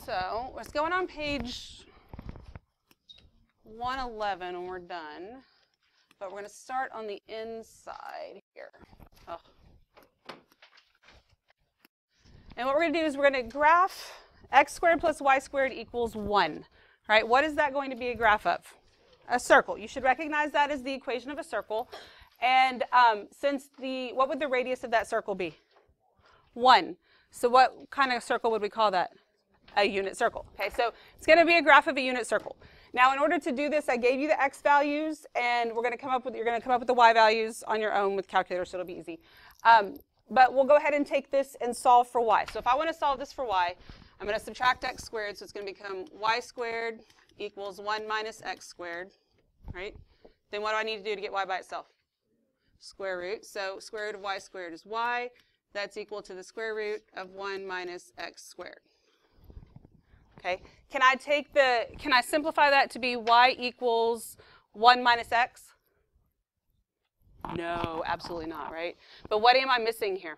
So let's go on page 111 when we're done. But we're going to start on the inside here. Oh. And what we're going to do is we're going to graph x squared plus y squared equals 1. All right, what is that going to be a graph of? A circle. You should recognize that as the equation of a circle. And what would the radius of that circle be? 1. So what kind of circle would we call that? A unit circle. Okay, so it's going to be a graph of a unit circle. Now, in order to do this, I gave you the x values, and you're going to come up with the y values on your own with calculator, so it'll be easy. But we'll go ahead and take this and solve for y. So if I want to solve this for y, I'm going to subtract x squared, so it's going to become y squared equals 1 minus x squared, right? Then what do I need to do to get y by itself? Square root. So square root of y squared is y. That's equal to the square root of 1 minus x squared. Okay, can I simplify that to be y equals 1 minus x? No, absolutely not, right? But what am I missing here?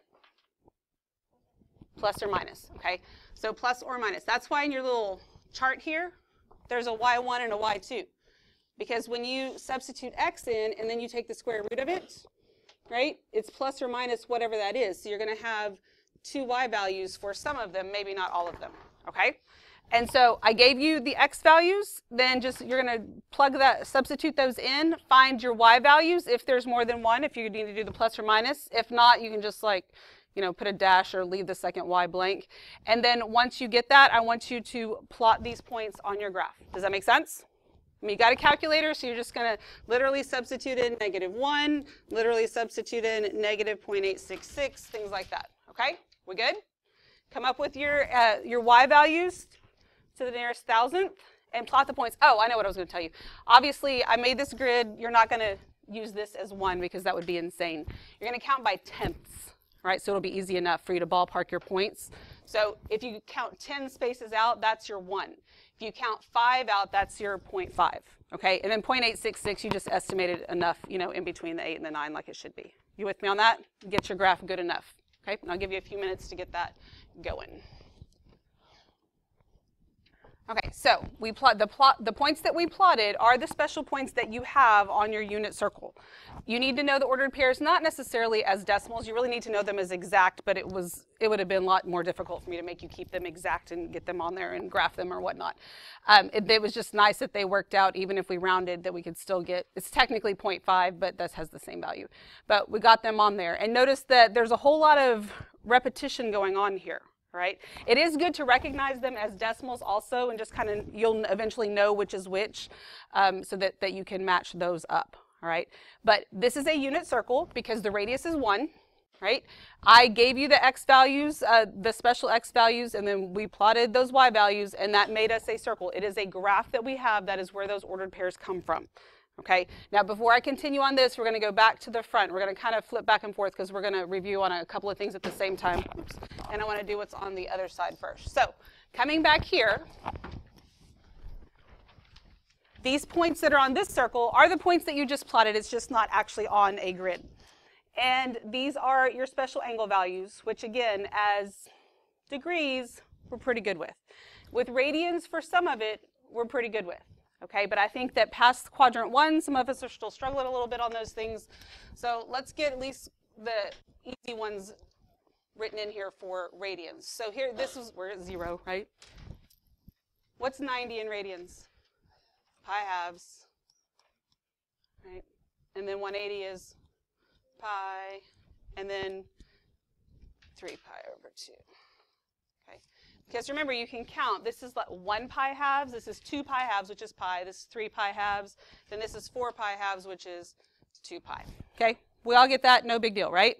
Plus or minus, okay? So plus or minus. That's why in your little chart here, there's a y1 and a y2. Because when you substitute x in and then you take the square root of it, right, it's plus or minus whatever that is. So you're going to have two y values for some of them, maybe not all of them, okay? And so I gave you the x values, then you're going to substitute those in, find your y values if there's more than one, if you need to do the plus or minus. If not, you can just put a dash or leave the second y blank. And then once you get that, I want you to plot these points on your graph. Does that make sense? I mean, you got a calculator, so you're just going to literally substitute in -1, literally substitute in -0.866, things like that. Okay? We good? Come up with your y values to the nearest thousandth and plot the points. Oh, I know what I was going to tell you. Obviously, I made this grid. You're not going to use this as 1 because that would be insane. You're going to count by tenths, right? So it'll be easy enough for you to ballpark your points. So if you count 10 spaces out, that's your 1. If you count 5 out, that's your 0.5, okay? And then 0.866, you just estimated enough, in between the 8 and the 9 like it should be. You with me on that? Get your graph good enough, okay? And I'll give you a few minutes to get that going. Okay, so we the points that we plotted are the special points that you have on your unit circle. You need to know the ordered pairs, not necessarily as decimals. You really need to know them as exact, but it would have been a lot more difficult for me to make you keep them exact and get them on there and graph them or whatnot. It was just nice that they worked out, even if we rounded, that we could still get, it's technically 0.5, but that has the same value. But we got them on there. And notice that there's a whole lot of repetition going on here. Right? It is good to recognize them as decimals also, and just kind of, you'll eventually know which is which, so that you can match those up. All right? But this is a unit circle because the radius is 1, right? I gave you the x values, the special x values, and then we plotted those y values, and that made us a circle. It is a graph that we have that is where those ordered pairs come from. Okay, now before I continue on this, we're going to go back to the front. We're going to kind of flip back and forth because we're going to review on a couple of things at the same time. Oops. And I want to do what's on the other side first. So coming back here, these points that are on this circle are the points that you just plotted. It's just not actually on a grid. And these are your special angle values, which again, as degrees, we're pretty good with. With radians, for some of it, we're pretty good with. Okay, but I think that past quadrant 1, some of us are still struggling a little bit on those things. So let's get at least the easy ones written in here for radians. So here, we're at 0, right? What's 90 in radians? Pi halves, right? And then 180 is pi, and then 3 pi over 2. Okay. Because remember, you can count. This is like 1 pi halves. This is 2 pi halves, which is pi. This is 3 pi halves. Then this is 4 pi halves, which is 2 pi. Okay? We all get that? No big deal, right?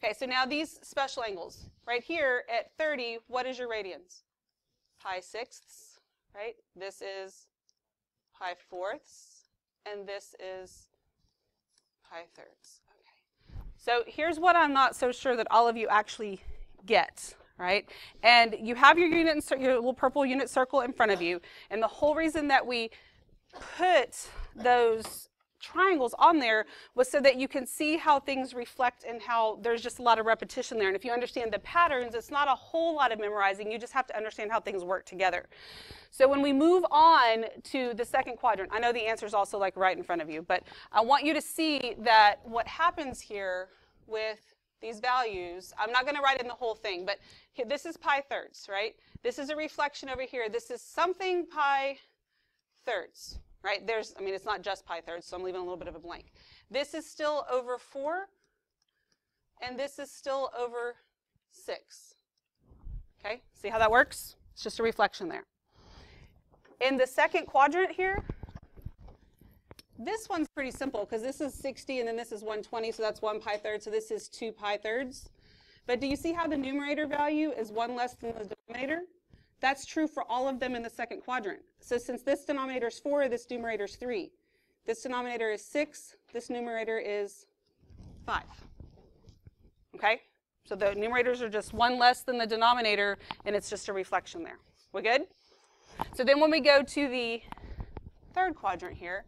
Okay, so now these special angles. Right here at 30, what is your radians? Pi sixths, right? This is pi fourths, and this is pi thirds. Okay. So here's what I'm not so sure that all of you actually get. Right? And you have your your little purple unit circle in front of you. And the whole reason that we put those triangles on there was so that you can see how things reflect and how there's just a lot of repetition there. And if you understand the patterns, it's not a whole lot of memorizing. You just have to understand how things work together. So when we move on to the second quadrant, I know the answer is also like right in front of you, but I want you to see that what happens here with these values, I'm not going to write in the whole thing, but here, this is pi thirds, right? This is a reflection over here. This is something pi thirds. Right? I mean, it's not just pi thirds, so I'm leaving a little bit of a blank. This is still over 4, and this is still over 6. Okay? See how that works? It's just a reflection there. In the second quadrant here, this one's pretty simple because this is 60 and then this is 120, so that's 1 pi third, so this is 2 pi thirds. But do you see how the numerator value is 1 less than the denominator? That's true for all of them in the second quadrant. So since this denominator is 4, this numerator is 3. This denominator is 6, this numerator is 5. Okay? So the numerators are just 1 less than the denominator, and it's just a reflection there. We good? So then when we go to the third quadrant here,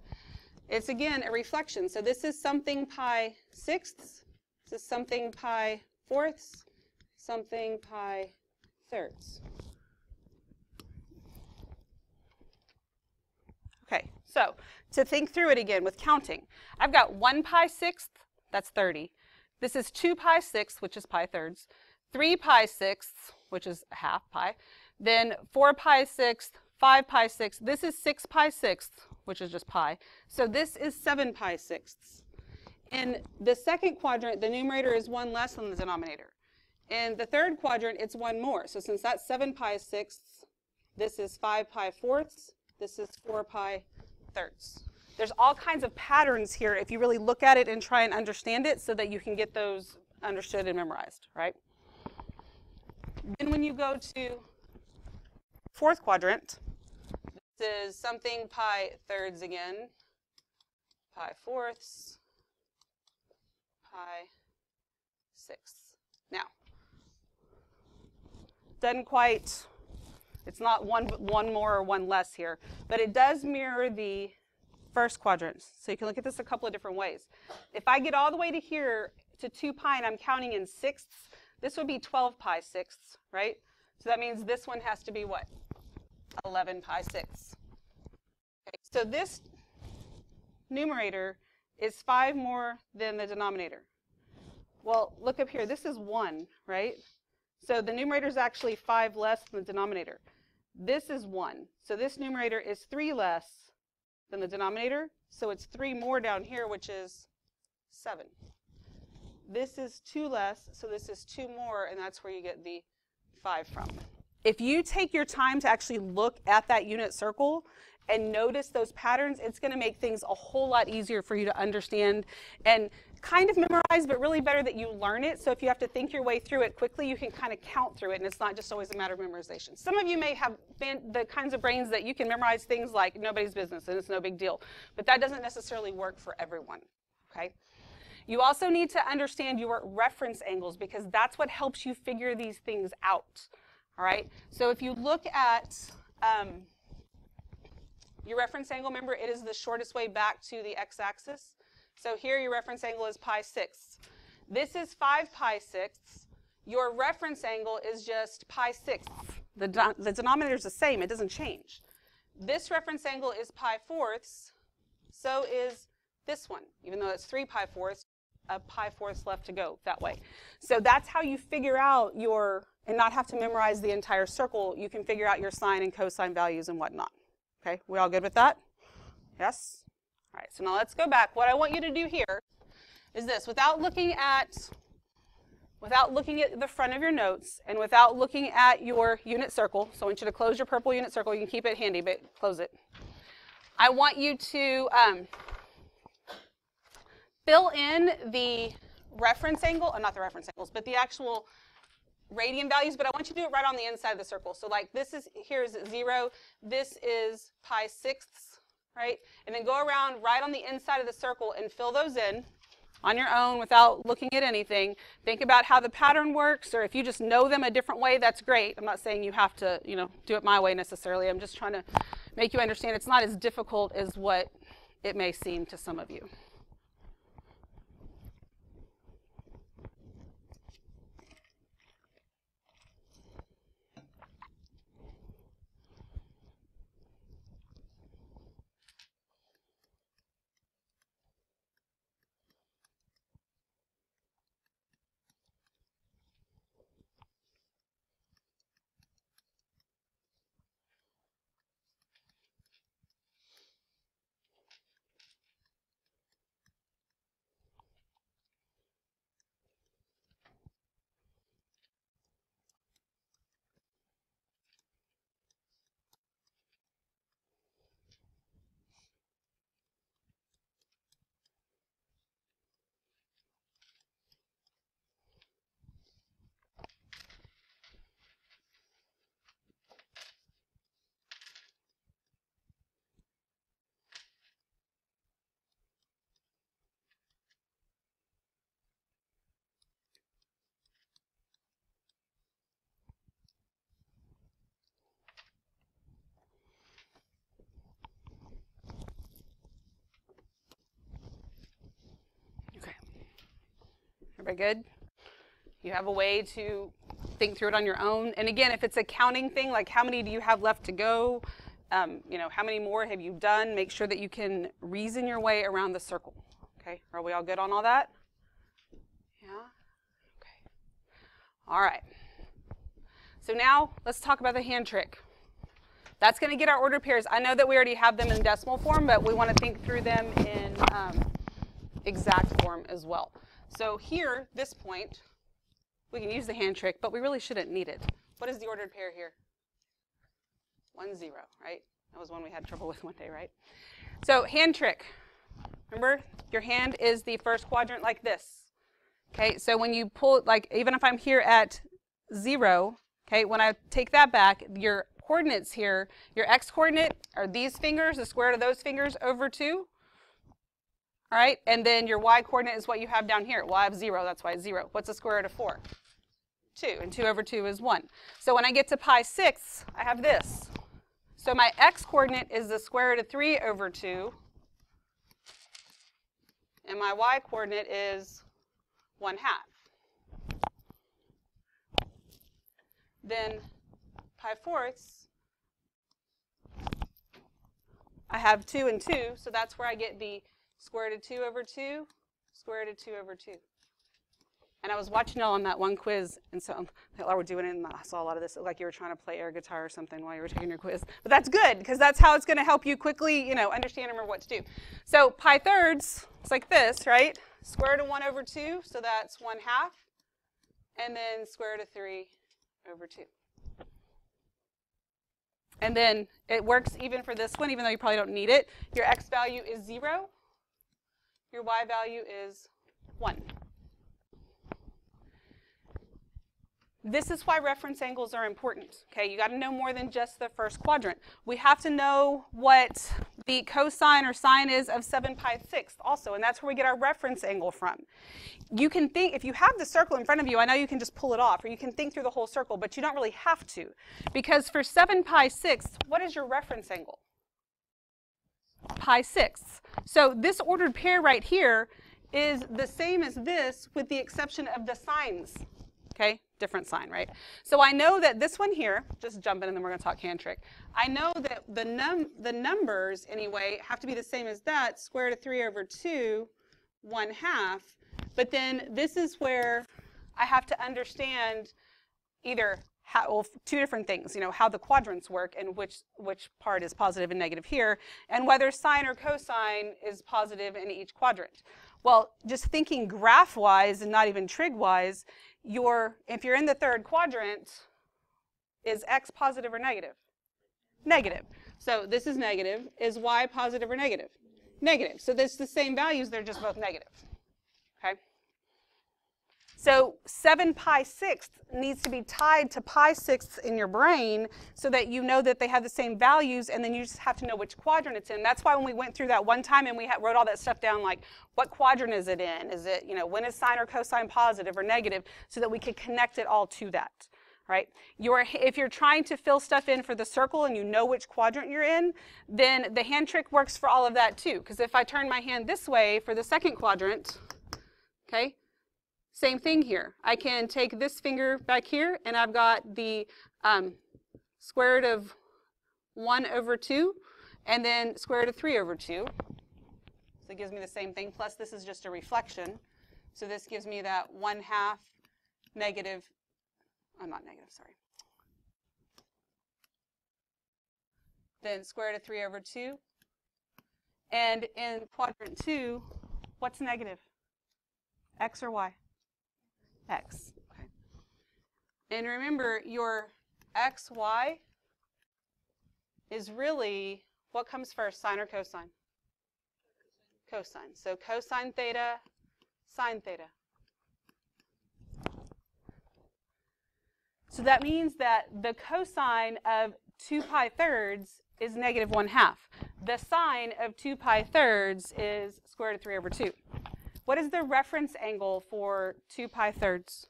it's again a reflection. So this is something pi sixths, this is something pi fourths, something pi thirds. Okay, so to think through it again with counting, I've got 1 pi sixth, that's 30. This is 2 pi sixths, which is pi thirds. 3 pi sixths, which is half pi. Then 4 pi sixths, 5 pi sixths. This is 6 pi sixths, which is just pi. So this is 7 pi sixths. In the second quadrant, the numerator is 1 less than the denominator. In the third quadrant, it's 1 more. So since that's 7 pi sixths, this is 5 pi fourths. This is 4 pi thirds. There's all kinds of patterns here if you really look at it and try and understand it so that you can get those understood and memorized, right? Then when you go to fourth quadrant, this is something pi thirds again, pi fourths, pi sixths. Now, doesn't quite... It's not one more or one less here, but it does mirror the first quadrant. So you can look at this a couple of different ways. If I get all the way to here to 2 pi and I'm counting in sixths, this would be 12 pi sixths, right? So that means this one has to be what? 11 pi sixths. Okay, so this numerator is 5 more than the denominator. Well, look up here. This is 1, right? So the numerator is actually 5 less than the denominator. This is 1. So this numerator is 3 less than the denominator. So it's 3 more down here, which is 7. This is 2 less, so this is 2 more, and that's where you get the 5 from. If you take your time to actually look at that unit circle and notice those patterns, it's going to make things a whole lot easier for you to understand and kind of memorize, but really better that you learn it. So if you have to think your way through it quickly, you can kind of count through it, and it's not just always a matter of memorization. Some of you may have the kinds of brains that you can memorize things like nobody's business, and it's no big deal. But that doesn't necessarily work for everyone, okay? You also need to understand your reference angles because that's what helps you figure these things out, all right? So if you look at your reference angle, remember, it is the shortest way back to the x-axis. So here your reference angle is pi sixths. This is 5 pi sixths. Your reference angle is just pi sixths. The denominator is the same. It doesn't change. This reference angle is pi fourths. So is this one. Even though it's 3 pi fourths, a pi fourths left to go that way. So that's how you figure out your, and not have to memorize the entire circle, you can figure out your sine and cosine values and whatnot. Okay, we all good with that? Yes? All right, so now let's go back. What I want you to do here is this. Without looking at the front of your notes and without looking at your unit circle, so I want you to close your purple unit circle. You can keep it handy, but close it. I want you to fill in the reference angle, not the reference angles, but the actual radian values, but I want you to do it right on the inside of the circle. So like this is, here is 0, this is pi sixths, right? And then go around right on the inside of the circle and fill those in on your own without looking at anything. Think about how the pattern works, or if you just know them a different way, that's great. I'm not saying you have to, do it my way necessarily. I'm just trying to make you understand it's not as difficult as what it may seem to some of you. Everybody good? You have a way to think through it on your own. And again, if it's a counting thing, like how many do you have left to go? You know, how many more have you done? Make sure that you can reason your way around the circle. Okay, are we all good on all that? Yeah? Okay. All right. So now let's talk about the hand trick. That's going to get our ordered pairs. I know that we already have them in decimal form, but we want to think through them in exact form as well. So here, this point, we can use the hand trick, but we really shouldn't need it. What is the ordered pair here? 1, 0, right? That was one we had trouble with one day, right? So hand trick. Remember, your hand is the first quadrant like this. Okay, so when you pull, like, even if I'm here at 0, okay, when I take that back, your coordinates here, your x coordinate are these fingers, the square root of those fingers over 2. All right, and then your y coordinate is what you have down here. Well, I have 0, that's why it's 0. What's the square root of 4? 2, and 2 over 2 is 1. So when I get to pi 6, I have this. So my x coordinate is the square root of 3 over 2, and my y coordinate is 1/2. Then pi 4ths, I have 2 and 2, so that's where I get the square root of 2 over 2, square root of 2 over 2. And I was watching y'all on that one quiz, and so while we're doing it, and I saw a lot of this. It looked like you were trying to play air guitar or something while you were taking your quiz. But that's good, because that's how it's going to help you quickly, you know, understand and remember what to do. So pi thirds, it's like this, right? Square root of 1 over 2, so that's 1/2. And then square root of 3 over 2. And then it works even for this one, even though you probably don't need it. Your x value is 0. Your y value is 1. This is why reference angles are important. Okay, you got to know more than just the first quadrant. We have to know what the cosine or sine is of 7 pi 6 also, and that's where we get our reference angle from. You can think, if you have the circle in front of you, I know you can just pull it off, or you can think through the whole circle, but you don't really have to. Because for 7 pi 6, what is your reference angle? Pi 6. So this ordered pair right here is the same as this with the exception of the signs. Okay, different sign, right? So I know that this one here, just jump in and then we're going to talk hand trick. I know that the numbers, anyway, have to be the same as that, square root of 3 over 2, 1/2. But then this is where I have to understand either how, well, two different things, you know, how the quadrants work and which part is positive and negative here, and whether sine or cosine is positive in each quadrant. Well, just thinking graph-wise and not even trig-wise, if you're in the third quadrant, is x positive or negative? Negative. So this is negative. Is y positive or negative? Negative. So this is the same values, they're just both negative. Okay? So 7 pi 6 needs to be tied to pi 6 in your brain so that you know that they have the same values, and then you just have to know which quadrant it's in. That's why when we went through that one time and we wrote all that stuff down, like what quadrant is it in? Is it, you know, when is sine or cosine positive or negative, so that we could connect it all to that. right? If you're trying to fill stuff in for the circle and you know which quadrant you're in, then the hand trick works for all of that too. Because if I turn my hand this way for the second quadrant, okay, same thing here. I can take this finger back here, and I've got the square root of 1 over 2, and then square root of 3 over 2. So it gives me the same thing, plus this is just a reflection. So this gives me that 1/2 negative, I'm not negative, sorry. Then square root of 3 over 2. And in quadrant 2, what's negative? X or Y? X. Okay. And remember, your XY is really, what comes first, sine or cosine? Cosine. So cosine theta, sine theta. So that means that the cosine of 2 pi thirds is negative 1/2. The sine of 2 pi thirds is square root of 3 over 2. What is the reference angle for 2 pi thirds?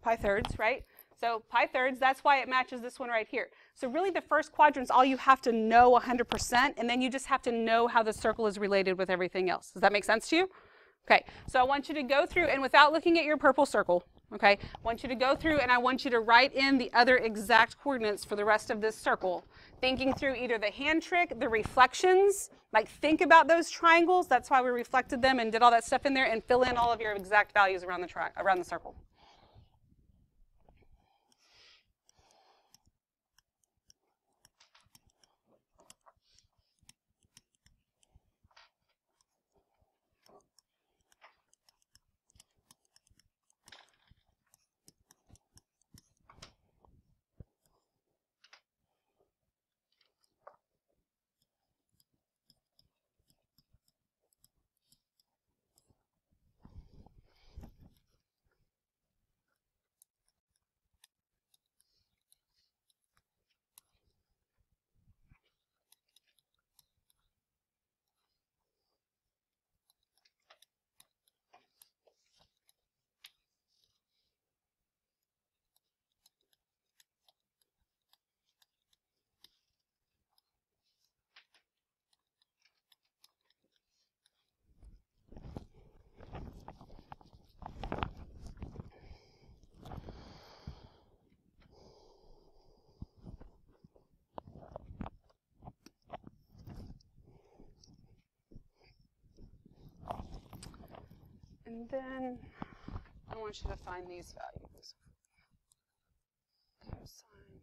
Pi thirds, right? So pi thirds, that's why it matches this one right here. So really the first quadrant's all you have to know 100%, and then you just have to know how the circle is related with everything else. Does that make sense to you? Okay, so I want you to go through, and without looking at your purple circle, okay, I want you to go through and I want you to write in the other exact coordinates for the rest of this circle, thinking through either the hand trick, the reflections, like think about those triangles, that's why we reflected them and did all that stuff in there, and fill in all of your exact values around the circle. And then I want you to find these values. Cosine.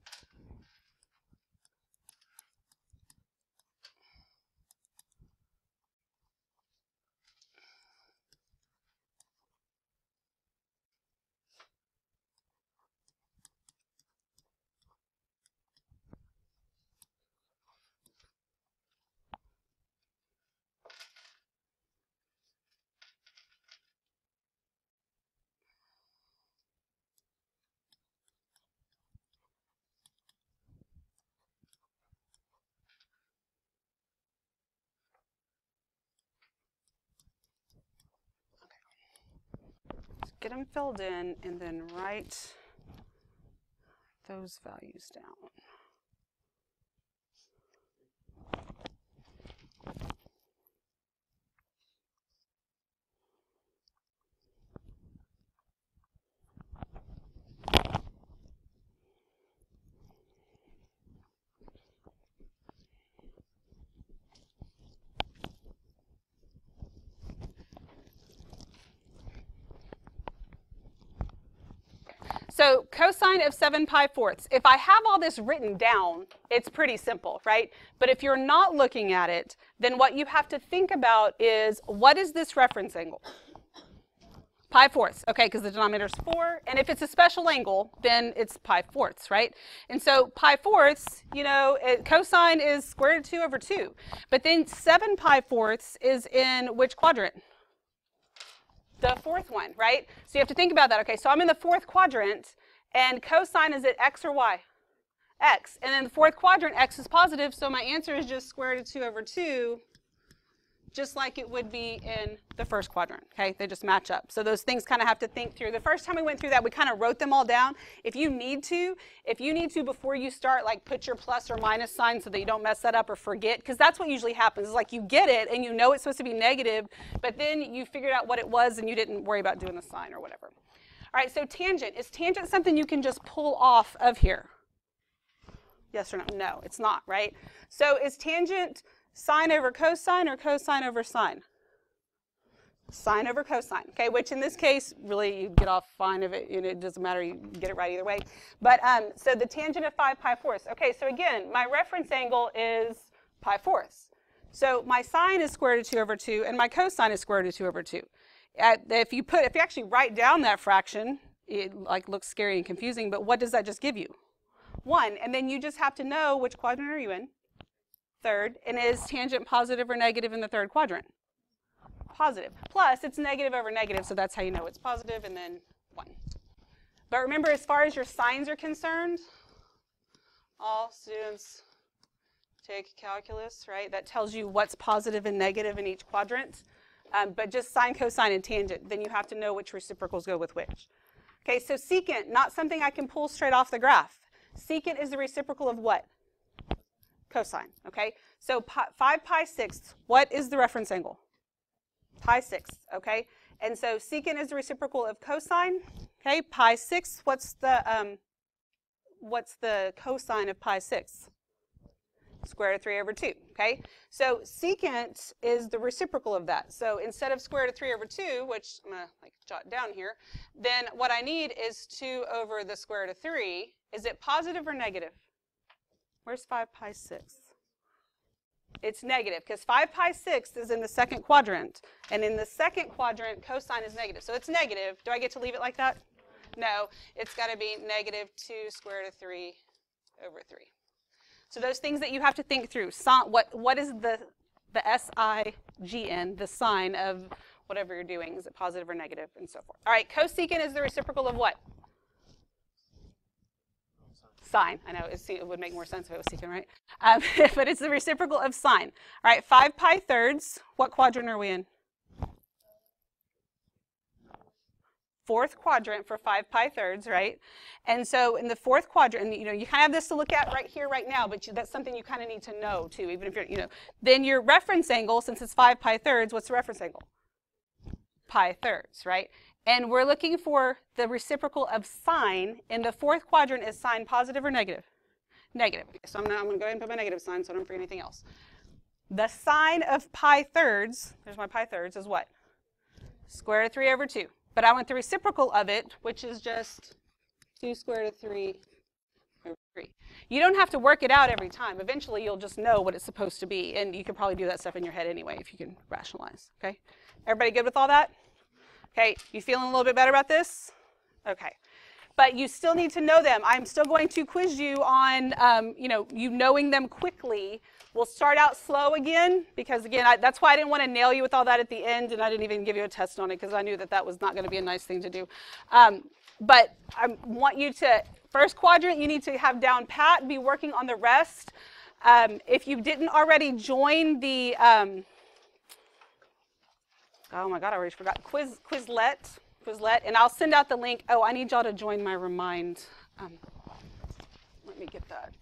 Get them filled in and then write those values down. So cosine of 7 pi fourths. If I have all this written down, it's pretty simple, right? But if you're not looking at it, then what you have to think about is, what is this reference angle? Pi fourths, okay, because the denominator is 4, and if it's a special angle, then it's pi fourths, right? And so pi fourths, you know, cosine is square root of 2 over 2. But then 7 pi fourths is in which quadrant? The fourth one, right? So you have to think about that. Okay, so I'm in the fourth quadrant, and cosine is at x or y? X. And in the fourth quadrant, x is positive, so my answer is just square root of 2 over 2 just like it would be in the first quadrant, okay? They just match up. So those things kind of have to think through. The first time we went through that, we kind of wrote them all down. If you need to before you start, like put your plus or minus sign so that you don't mess that up or forget, because that's what usually happens. Is like you get it and you know it's supposed to be negative, but then you figured out what it was and you didn't worry about doing the sign or whatever. All right, so tangent. Is tangent something you can just pull off of here? Yes or no? No, it's not, right? So is tangent sine over cosine or cosine over sine? Sine over cosine, okay, which in this case, really, you get off fine if it doesn't matter, you get it right either way. But, so the tangent of 5 pi fourths. Okay, so again, my reference angle is pi fourths. So my sine is square root of 2 over 2, and my cosine is square root of 2 over 2. If you actually write down that fraction, it like looks scary and confusing, but what does that just give you? 1, and then you just have to know which quadrant are you in? Third, and is tangent positive or negative in the third quadrant? Positive. Plus, it's negative over negative, so that's how you know it's positive, and then 1. But remember, as far as your signs are concerned, all students take calculus, right? That tells you what's positive and negative in each quadrant. But just sine, cosine, and tangent, then you have to know which reciprocals go with which. Okay, so secant, not something I can pull straight off the graph. Secant is the reciprocal of what? Cosine, okay? So 5 pi sixths, what is the reference angle? Pi sixths, okay? And so secant is the reciprocal of cosine, okay? Pi sixths, what's the cosine of pi sixths? Square root of 3 over 2, okay? So secant is the reciprocal of that. So instead of square root of 3 over 2, which I'm going to like jot down here, then what I need is 2 over the square root of 3. Is it positive or negative? Where's 5 pi sixths? It's negative, because 5 pi sixths is in the second quadrant. And in the second quadrant, cosine is negative. So it's negative. Do I get to leave it like that? No. It's got to be negative 2 square root of 3 over 3. So those things that you have to think through. What is the SIGN, the sign of whatever you're doing? Is it positive or negative, and so forth. All right, cosecant is the reciprocal of what? Sine. I know it would make more sense if it was secant, right? But it's the reciprocal of sine. All right, 5 pi thirds. What quadrant are we in? Fourth quadrant for 5 pi thirds, right? And so in the fourth quadrant, you know, you kind of have this to look at right here, right now, but that's something you kind of need to know too, even if you're, you know. Then your reference angle, since it's 5 pi thirds, what's the reference angle? Pi thirds, right? And we're looking for the reciprocal of sine. In the fourth quadrant, is sine positive or negative? Negative. Okay, so I'm going to go ahead and put my negative sign so I don't forget anything else. The sine of pi thirds, there's my pi thirds, is what? Square root of 3 over 2. But I want the reciprocal of it, which is just 2 square root of 3 over 3. You don't have to work it out every time. Eventually, you'll just know what it's supposed to be. And you can probably do that stuff in your head anyway if you can rationalize. Okay? Everybody good with all that? Okay, you feeling a little bit better about this? Okay. But you still need to know them. I'm still going to quiz you on, you knowing them quickly. We'll start out slow again, because again, that's why I didn't want to nail you with all that at the end, and I didn't even give you a test on it, because I knew that that was not going to be a nice thing to do. But I want you to, first quadrant, you need to have down pat, be working on the rest. If you didn't already join the, oh my God, I already forgot, Quizlet, and I'll send out the link. Oh, I need y'all to join my Remind. Let me get that.